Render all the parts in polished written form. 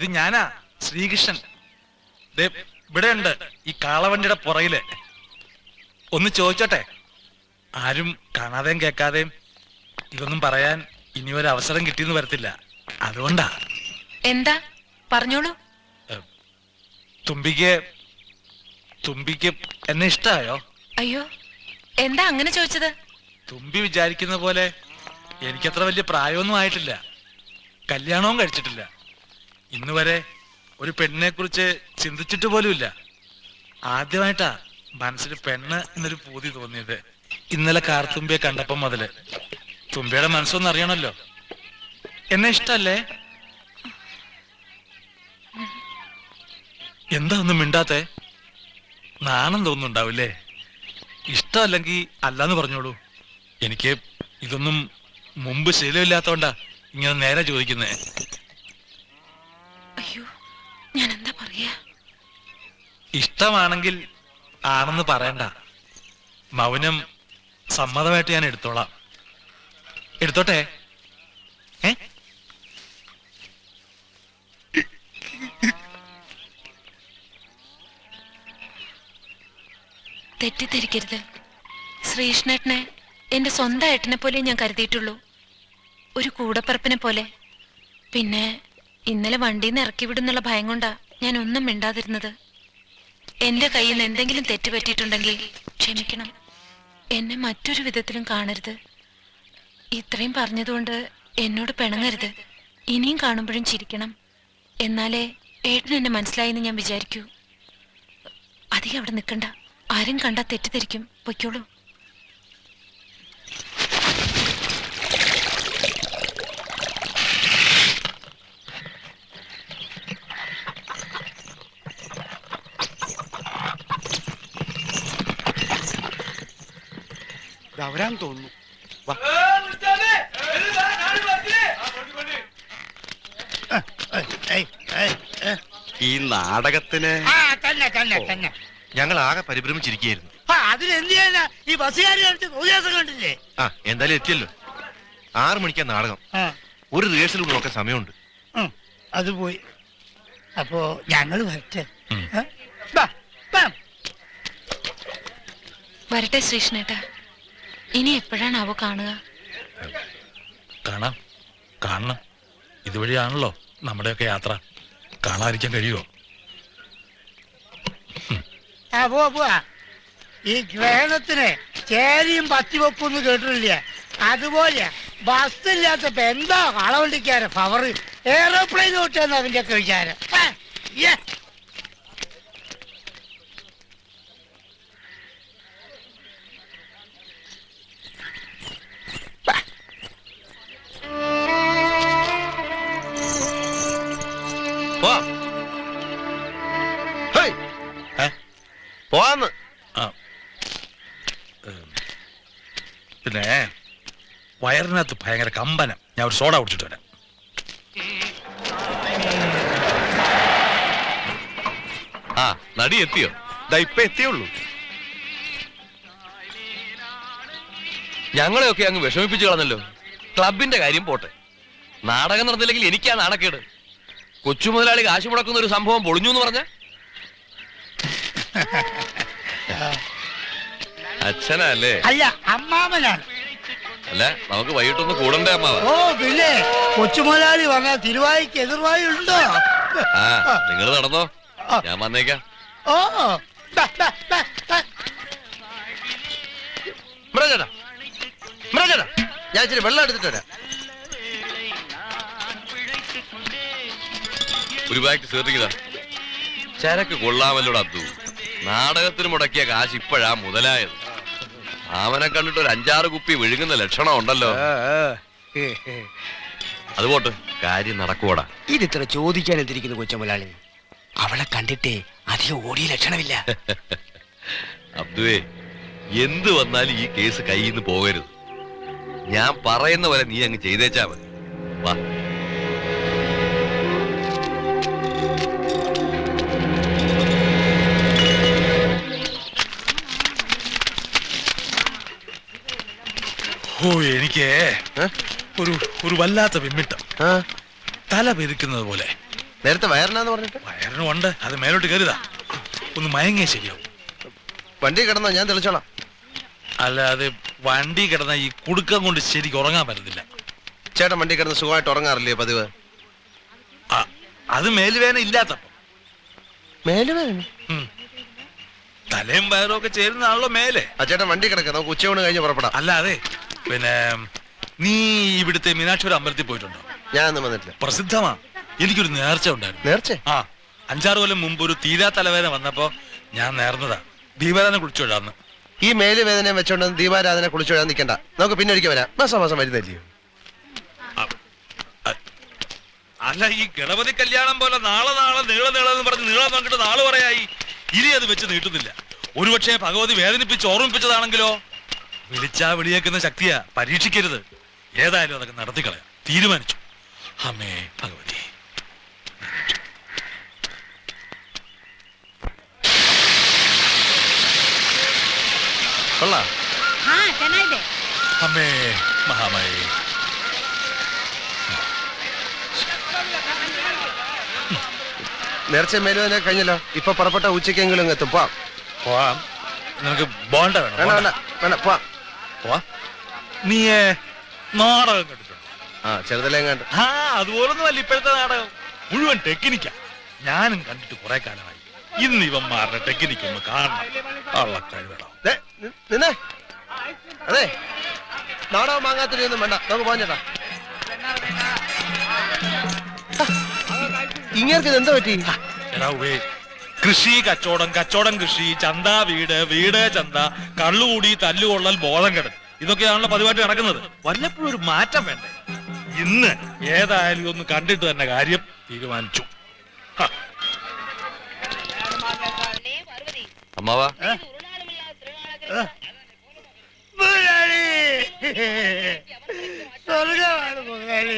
ഇത് ഞാനാ, ശ്രീകൃഷ്ണൻ. ഇവിടെ ഉണ്ട് ഈ കാളവണ്ടിയുടെ പുറകില്. ഒന്ന് ചോദിച്ചോട്ടെ? ആരും കാണാതെയും കേൾക്കാതെയും ഇതൊന്നും പറയാൻ ഇനി ഒരു അവസരം കിട്ടിയെന്ന് വരത്തില്ല, അതുകൊണ്ടാ. എന്താ പറഞ്ഞോളൂ. തുമ്പിക്ക് എന്നെ ഇഷ്ടായോ? അയ്യോ, എന്താ അങ്ങനെ ചോദിച്ചത്? തുമ്പി വിചാരിക്കുന്ന പോലെ എനിക്കത്ര വലിയ പ്രായമൊന്നും ആയിട്ടില്ല, കല്യാണവും കഴിച്ചിട്ടില്ല. ഇന്ന് വരെ ഒരു പെണ്ണിനെ കുറിച്ച് ചിന്തിച്ചിട്ട് പോലുമില്ല. ആദ്യമായിട്ടാ മനസ്സിൽ പെണ്ണ് എന്നൊരു പൂതി തോന്നിയത് ഇന്നലെ കാർത്തുമ്പിയെ കണ്ടപ്പം മുതല്. തുമ്പിയുടെ മനസ്സൊന്നും അറിയണല്ലോ. എന്നെ ഇഷ്ടല്ലേ? എന്താ ഒന്നും മിണ്ടാത്തെ? നാണം തോന്നുന്നുണ്ടാവില്ലേ? ഇഷ്ടമല്ലെങ്കിൽ അല്ലാന്ന് പറഞ്ഞോളൂ. എനിക്ക് ഇതൊന്നും മുമ്പ് ശീലമില്ലാത്തോണ്ടാ ഇങ്ങനെ നേരെ ചോദിക്കുന്നേ. അയ്യോ, ഞാൻ എന്താ പറയാ? ഇഷ്ടമാണെങ്കിൽ ആണെന്ന് പറയണ്ട. മൗനം സമ്മതമായിട്ട് ഞാൻ എടുത്തോളാം. എടുത്തോട്ടെ? തെറ്റിദ്ധരിക്കരുത്. ശ്രീകൃഷ്ണേട്ടനെ എന്റെ സ്വന്തം ഏട്ടനെ പോലെ ഞാൻ കരുതിയിട്ടുള്ളൂ, ഒരു കൂടപ്പറപ്പിനെ പോലെ. പിന്നെ ഇന്നലെ വണ്ടിയിൽ നിന്ന് ഇറക്കി വിടുന്നുള്ള ഭയം കൊണ്ടാ ഞാൻ ഒന്നും മിണ്ടാതിരുന്നത്. എന്റെ കയ്യിൽ നിന്ന് എന്തെങ്കിലും തെറ്റ് പറ്റിയിട്ടുണ്ടെങ്കിൽ ക്ഷമിക്കണം. എന്നെ മറ്റൊരു വിധത്തിലും കാണരുത്. ഇത്രയും പറഞ്ഞതുകൊണ്ട് എന്നോട് പിണങ്ങരുത്. ഇനിയും കാണുമ്പോഴും ചിരിക്കണം. എന്നാലേ ഏട്ടൻ എന്നെ മനസ്സിലായെന്ന് ഞാൻ വിചാരിക്കൂ. അധികം അവിടെ നിൽക്കണ്ട, ആരും കണ്ടാ തെറ്റിദ്ധരിക്കും. പൊയ്ക്കോളൂ. വരാൻ തോന്നുന്നു. ഈ നാടകത്തിന് ഞങ്ങൾ ആകെ പരിഭ്രമിച്ചിരിക്കുകയായിരുന്നു. അതിനെന്ത് ചെയ്യാനാ? ഈ ബസ്സുകാർ കാണിച്ച തോന്നിയാസം കണ്ടില്ലേ? എന്തായാലും എത്തിയല്ലോ. 6 മണിക്കാ നാടകം. ഒരു റിഹേഴ്സൽ കൂടെ നോക്കാൻ സമയമുണ്ട്. അത് പോയി. അപ്പോ ഞങ്ങൾ വരട്ടെ. വരട്ടെ ശ്രീകൃഷ്ണേട്ടാ. ഇനി എപ്പോഴാണാവോ കാണുക? കാണണം. ഇതുവഴിയാണല്ലോ നമ്മുടെയൊക്കെ യാത്ര. കാണാതിരിക്കാൻ കഴിയുമോ? ഈ ഗ്രഹണത്തിന് ചേരിയും പത്തിവെപ്പൊന്നും കേട്ടിട്ടില്ല. അതുപോലെ ബസ്സില്ലാത്തപ്പോ എന്താ കളവണ്ടിക്കാരെ പവർ. എയറോപ്ലെയിൻ ഓട്ടാന്ന് അവന്റെ ഒക്കെ വിചാരം. പോവാന്ന്. പിന്നെ വയറിനകത്ത് ഭയങ്കര കമ്പനം. ഞാൻ ഒരു സോഡ കുടിച്ചിട്ട് വരാം. നടി എത്തിയോ? ഇപ്പൊ എത്തിയുള്ളൂ. ഞങ്ങളെയൊക്കെ അങ്ങ് വിഷമിപ്പിച്ചു കളഞ്ഞല്ലോ. ക്ലബിന്റെ കാര്യം പോട്ടെ, നാടകം നടന്നില്ലെങ്കിൽ എനിക്കാ നാണക്കേട്. കൊച്ചു മുതലാളി കാശ് മുടക്കുന്ന ഒരു സംഭവം പൊളിഞ്ഞു എന്ന് പറഞ്ഞ അച്ഛനല്ലേ? അല്ല, അമ്മാമനാണ്. അല്ല, നമുക്ക് വൈകിട്ടൊന്ന് കൂടണ്ടേ അമ്മാവ? ഓ പിന്നെ, കൊച്ചു മുതലാളി പറഞ്ഞ തിരുവായിക്ക് എതിർവായി ഉണ്ടോ? നിങ്ങൾ നടന്നോ, ഞാൻ വന്നേക്കാം. ഓ ചേട്ടാ, ഞാൻ ഇച്ചിരി വെള്ളം എടുത്തിട്ട് വരാം. ഒരു ബാഗ് ചേർത്തിക്കതാ. ചരക്ക് കൊള്ളാമല്ലോട് അബ്ദു. നാടകത്തിന് മുടക്കിയ കാശ് ഇപ്പോഴാ മുതലായത്. അവനെ കണ്ടിട്ട് ഒരു 5-6 കുപ്പി വിഴുങ്ങുന്ന ലക്ഷണം ഉണ്ടല്ലോ. അതുപോട്ട് കാര്യം നടക്കുവാടാ. ഇതിത്ര ചോദിക്കാൻ എന്തിരിക്കുന്നു കൊച്ചമുലാളി? അവളെ കണ്ടിട്ടേ അധികം ഓടിയ ലക്ഷണമില്ല. അബ്ദുവേ, എന്ത് വന്നാലും ഈ കേസ് കയ്യിൽ നിന്ന് പോകരുത്. ഞാൻ പറയുന്ന പോലെ നീ അങ്ങ് ചെയ്തേച്ചാ മതി. വാ. ഓ, എനിക്ക് ഒരു വല്ലാത്ത വിമ്മിട്ടം, തല പെരുക്കുന്നത് പോലെ. നേരത്തെ വയറിനാന്ന് പറഞ്ഞിട്ട് വയറിനും ഉണ്ട്, അത് മേലോട്ട് കയറിയതാ. ഒന്ന് മയങ്ങിയ ശരിയാവും. വണ്ടി കിടന്നോ, ഞാൻ തെളിച്ചോളാം. അല്ല, അത് വണ്ടി കിടന്ന ഈ കുടുക്കം കൊണ്ട് ശരിക്കും ഉറങ്ങാൻ പറ്റത്തില്ല. ചേട്ടൻ വണ്ടി കിടന്ന് സുഖമായിട്ട് ഉറങ്ങാറില്ലേ പതിവ്? അത് മേലുവേദന ഇല്ലാത്തപ്പം. മേലുവേദന? തലയും വയറും ഒക്കെ ചേരുന്നതാണല്ലോ മേലെ. ചേട്ടൻ വണ്ടി കിടക്കുക, നമുക്ക് ഉച്ചയൂണ് കഴിഞ്ഞ് പുറപ്പെടാം. അല്ല, അതെ, പിന്നെ നീ ഇവിടുത്തെ മീനാക്ഷി അമ്പലത്തിൽ പോയിട്ടുണ്ടോ? ഞാനൊന്നും വന്നിട്ടില്ല. പ്രസിദ്ധമാ. എനിക്കൊരു നേർച്ച ഉണ്ടായിരുന്നു. നേർച്ച? 5-6 കൊല്ലം മുമ്പ് ഒരു തീരാ തലവേദന വന്നപ്പോ ഞാൻ നേർന്നതാ. ദീപാരാധന കുളിച്ചോടാന്ന്. ഈ മേലുവേദനയും വെച്ചോണ്ട് ദീപാരാധന കുളിച്ചോഴാൻ നിൽക്കണ്ട, നമുക്ക് പിന്നെ ഒരിക്കൽ വരാം. മാസം വരുന്നില്ലയോ? അല്ല, ഈ ഗണപതി കല്യാണം പോലെ നാളെ നീളെന്ന് പറഞ്ഞ് നീളം നോക്കിട്ട് നാള് പറയായി. ഇനി അത് വെച്ച് നീട്ടുന്നില്ല. ഒരുപക്ഷെ ഭഗവതി വേദനിപ്പിച്ച് ഓർമ്മിപ്പിച്ചതാണെങ്കിലോ? വിളിച്ചാ വിളിയേക്കുന്ന ശക്തിയാ, പരീക്ഷിക്കരുത്. ഏതായാലും അതൊക്കെ നടത്തിക്കളയാം തീരുമാനിച്ചു. അമ്മേ ഭഗവതി. കൊള്ളാം. അമ്മേ മഹാമായി. നേർച്ച മേലുവേദന കഴിഞ്ഞല്ലോ. ഇപ്പൊ പുറപ്പെട്ട ഉച്ചക്കെങ്കിലും എത്തും. പോവാം. പോവാം. നിനക്ക് ബോണ്ട വേണം? വേണ്ട, പോവാം. പോവാ. നീ നാടകം കണ്ടിട്ടുണ്ടോ? ചെറുതലെങ്ങാണ്ട്. അതുപോലൊന്നും അല്ല ഇപ്പോഴത്തെ നാടകം. മുഴുവൻ ടെക്നിക്കാ. ഞാനും കണ്ടിട്ട് കുറെ കാലമായി. ഇന്ന് ഇവന്മാരുടെ ടെക്നിക്ക് ഒന്ന് കാണണം. നിന്നെ അതെ, നാടകം വാങ്ങാത്തൊന്നും വേണ്ട, നമുക്ക് പോകാൻ ചേട്ടാ. ഇങ്ങനെ എന്താ പറ്റി? കൃഷി കച്ചവടം, കച്ചവടം കൃഷി, ചന്ത വീട്, വീട് ചന്ത, കള്ളുകൂടി, തല്ലുകൊള്ളൽ, ബോധം കെടൽ, ഇതൊക്കെയാണല്ലോ പതിവായിട്ട് നടക്കുന്നത്. വല്ലപ്പോഴും ഒരു മാറ്റം വേണ്ടേ? ഇന്ന് ഏതായാലും ഒന്ന് കണ്ടിട്ട് തന്നെ കാര്യം തീരുമാനിച്ചു. അമ്മാവാ, സ്വർഗമാണ് മുതലാളി.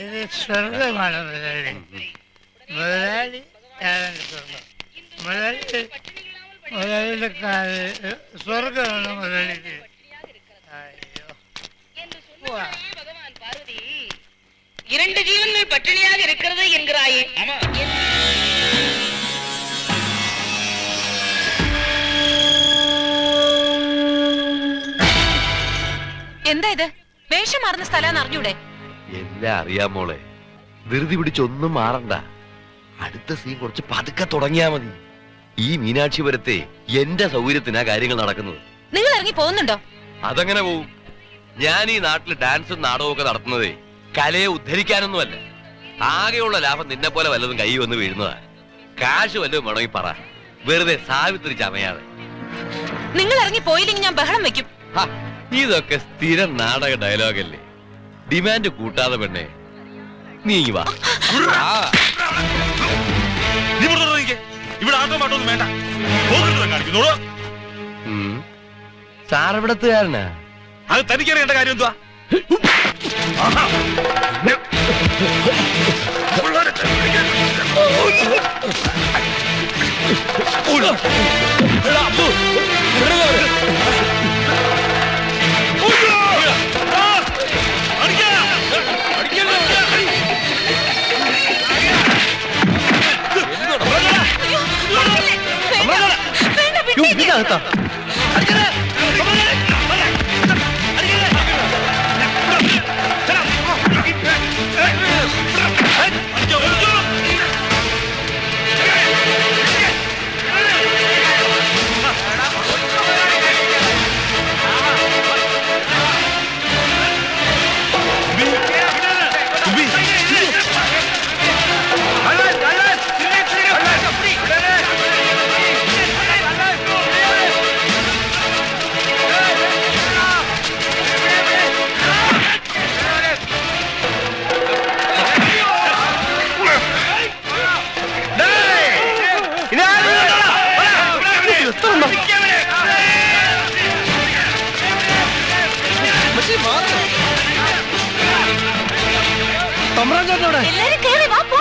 ഇത് സ്വർഗമാണ് മുതലാളി. മുതലാളി സ്വർഗം. മുതലാളിയുടെ കാല് സ്വർഗമാണ് മുതലാളി. അയ്യോ, 2 ஜீவன்கள் பட்டினியாக இருக்கிறது என்கிறாயே. എന്താ ഇത്? വേഷം മാറുന്ന സ്ഥലം അറിഞ്ഞൂടെ? എല്ലാം അറിയാം മോളെ. ധൃതി പിടിച്ചൊന്നും മാറണ്ട. അടുത്ത സീൻ കുറച്ച് പതുക്കെ തുടങ്ങിയാ മതി. ഈ മീനാക്ഷിപുരത്തെ എന്റെ സൗകര്യത്തിനാ കാര്യങ്ങൾ നടക്കുന്നത്. നിങ്ങൾ ഇറങ്ങി പോകുന്നുണ്ടോ? അതെങ്ങനെ പോവും? ഞാൻ ഈ നാട്ടിൽ ഡാൻസും നാടകവും ഒക്കെ നടത്തുന്നതേ കലയെ ഉദ്ധരിക്കാനൊന്നുമല്ല. ആകെയുള്ള ലാഭം നിന്നെ പോലെ വല്ലതും കൈ വന്ന് വീഴുന്നതാ. കാശ് വല്ലതും വേണമെങ്കിൽ പറ, വെറുതെ സാവിത്രി ചമയാതെ. നിങ്ങൾ ഇറങ്ങി പോയില്ലെങ്കിൽ ഞാൻ ബഹളം വെക്കും. ഇതൊക്കെ സ്ഥിരം നാടക ഡയലോഗല്ലേ. ഡിമാൻഡ് കൂട്ടാതെ പെണ്ണെ, നീ വാ. ഇവിടെ ആട്ടോ മാട്ടൊന്നും വേണ്ട. സാറെവിടത്തുകാരനാ? അത് തനിക്കറിയേണ്ട കാര്യം എന്തുവാ? എല്ലാരും കേറി വാ, പോ.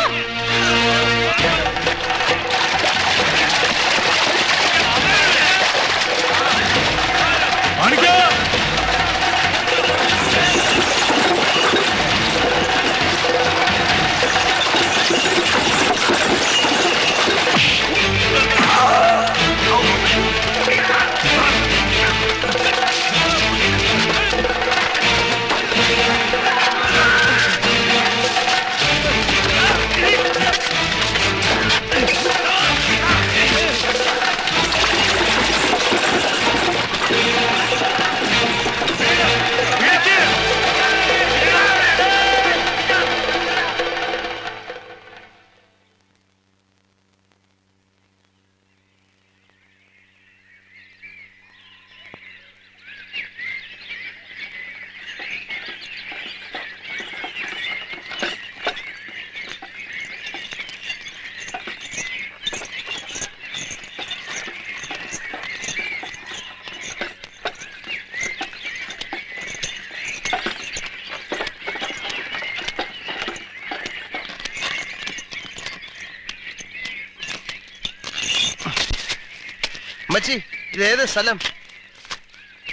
മച്ചി ഇതേത് സ്ഥലം?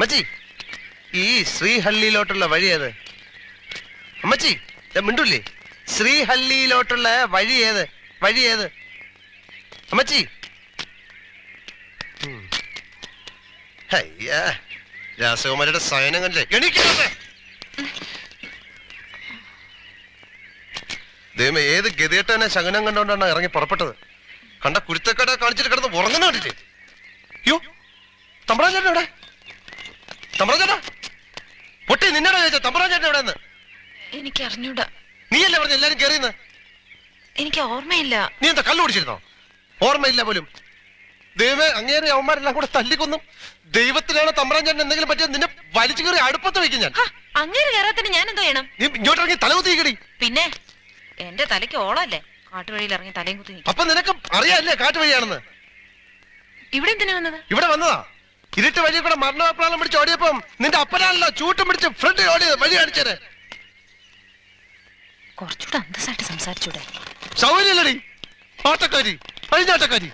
മച്ചി ഈ ശ്രീഹള്ളിയിലോട്ടുള്ള വഴി ഏത്? അമ്മച്ചി മിണ്ടൂല്ലേ? ശ്രീഹള്ളിയിലോട്ടുള്ള വഴി ഏത്? വഴി ഏത് അമ്മച്ചി? അയ്യാ രാസകുമാരിയുടെ സയനം കണ്ടില്ലേ? എണീക്കേ ദൈവമേ, ഏത് ഗതികെട്ടവനെ ശകനം കണ്ടോണ്ടാണ് ഇറങ്ങി പുറപ്പെട്ടത്. കണ്ട കുരുത്തക്കട കാണിച്ചിട്ട് കിടന്ന് ഉറങ്ങുന്ന കണ്ടില്ലേ? യോ തമ്പ്രാൻ ചേട്ടൻ എവിടെ? തമ്പ്രാൻ ചേട്ടാ പൊട്ടി നിന്നോട് ചോദിച്ച തമ്പ്രാൻ ചേട്ടൻ എവിടെ? എനിക്ക് അറിഞ്ഞൂടാ. നീയല്ലേ പറഞ്ഞ എല്ലാരും കയറിയെന്ന്? എനിക്ക് ഓർമ്മയില്ല. നീ എന്താ കള്ളു കുടിച്ചിരുന്നോ? ഓർമ്മയില്ല പോലും. ദൈവമേ, അങ്ങേരെ അവന്മാരെല്ലാം കൂടെ തല്ലിക്കൊന്നും. ദൈവത്തിനാണ് തമ്പ്രാൻ ചേട്ടൻ എന്തെങ്കിലും പറ്റിയത് നിന്നെ വലിച്ചു കയറി അടുപ്പത്ത് വയ്ക്കും ഞാൻ. അങ്ങനെ കയറാത്തിന് ഞാൻ എന്തോ ചെയ്യണം? നീ ഇങ്ങോട്ടിറങ്ങി തലകുത്തിക്കടി. പിന്നെ എന്റെ തലയ്ക്ക് ഓളല്ലേ കാട്ടുവഴിയിൽ ഇറങ്ങി തലയും കുത്തി നിൽക്കും. അപ്പൊ നിനക്ക് അറിയാല്ലേ കാറ്റ് വഴിയാണെന്ന്? ഇവിടെ എന്തിനാ വന്നത്? ഇവിടെ വന്നതാ. ഇരുട്ട് വഴി കൂടെ മരണപ്രാളം പിടിച്ച് ഓടിയപ്പം നിന്റെ അപ്പനാണല്ലോ ചൂട്ടും പിടിച്ച് ഫ്രണ്ട് ഓടിയത്. വഴി കാണിച്ചേരെ. കുറച്ചുകൂടെ അന്തസ്സായിട്ട് സംസാരിച്ചൂടെ? സൗകര്യല്ലടി ആട്ടക്കാരി, അഴിഞ്ഞാട്ടക്കാരി.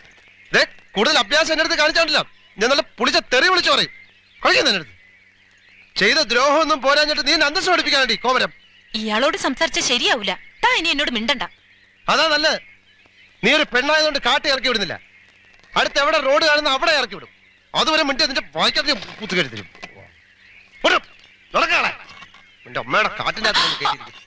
കൂടുതൽ അഭ്യാസം എന്റെ അടുത്ത് കാണിച്ചാണ്ടല്ലോ ഞാൻ നല്ല പുളിച്ച തെറി വിളിച്ചു പറയും. കളിക്കുന്ന എന്റെ അടുത്ത് ചെയ്ത ദ്രോഹമൊന്നും പോരാഞ്ഞിട്ട് നീ അന്തസ് പഠിപ്പിക്കാണ്ടി കോമരം. ഇയാളോട് സംസാരിച്ച ശരിയാവൂല. താ ഇനി എന്നോട് മിണ്ടണ്ട. അതാ നല്ലത്. നീ ഒരു പെണ്ണായതുകൊണ്ട് കാട്ടി ഇറക്കി വിടുന്നില്ല. അടുത്ത് എവിടെ റോഡ് കാണുന്ന അവിടെ ഇറക്കി വിടും. അതുവരെ മിണ്ടി നിന്റെ വായിക്കാത്ത കുത്തുകഴി തരും. നടക്കാളെ നിന്റെ അമ്മയുടെ കാട്ടിന്റെ അകത്ത് കേട്ടിരിക്കും.